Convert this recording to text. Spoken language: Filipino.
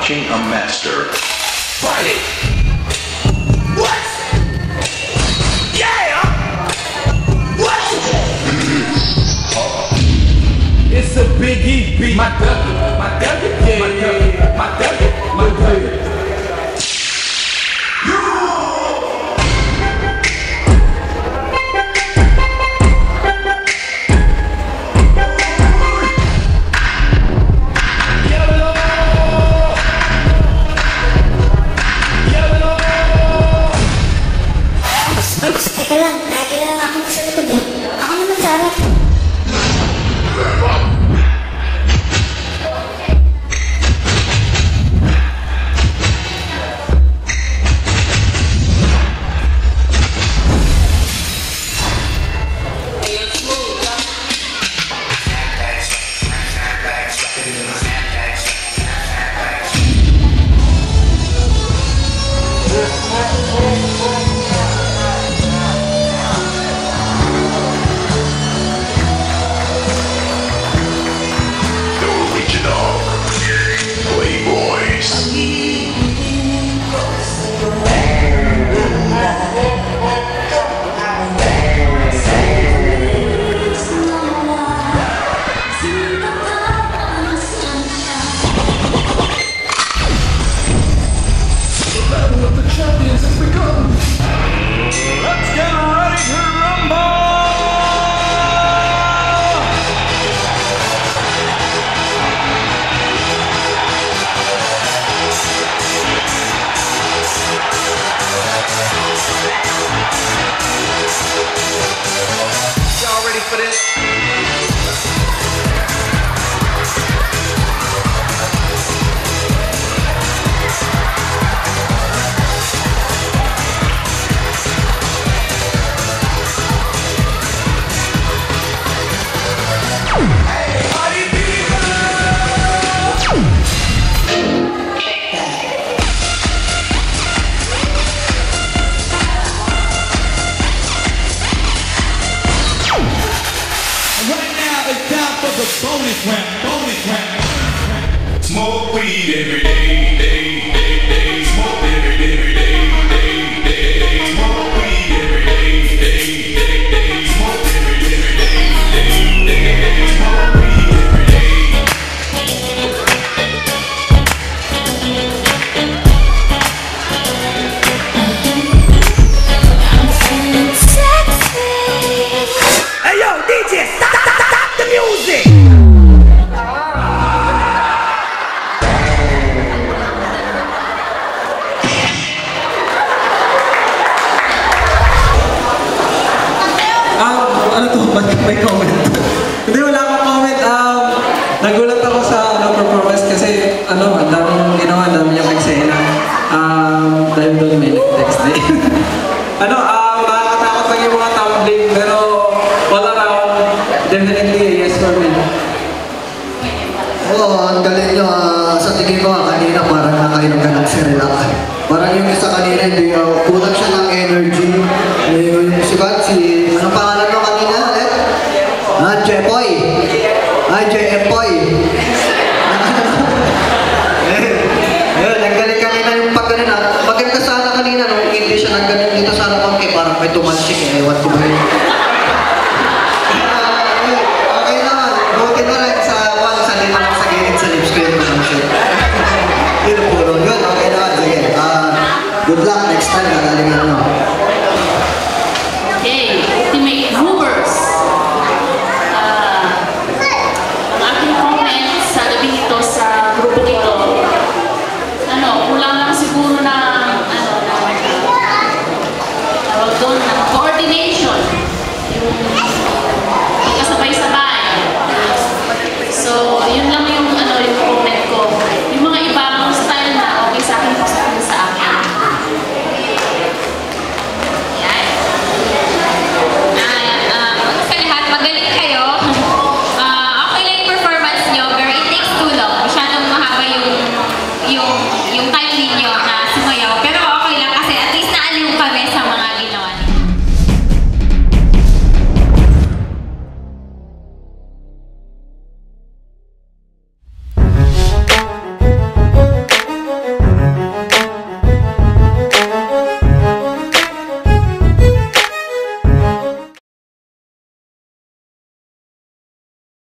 watching a master. Fight it! What? Yeah! What? It's a Biggie beat. My Dougie, yeah, my Dougie. Teka lang, nakilala ako sa likod eh. Ako naman sa harap. Bonus round. Smoke weed every day, smoke every day, smoke weed every day, smoke every day, smoke weed every day. Hey yo, DJ, stop the music! Ano to? Ba't may comment? Hindi, wala akong comment. Nagulat ako sa performance kasi ang daming ginawa, ang daming yung eksena. Dahil doon may next day. Nakakatakot lang yung mga tumbling, pero all around, definitely yes for me. Oo, ang galing nyo. Sa tingin ko kanina parang nakainom ka ng Cerelac. Parang yung isa kanina, kulang siya ng energy.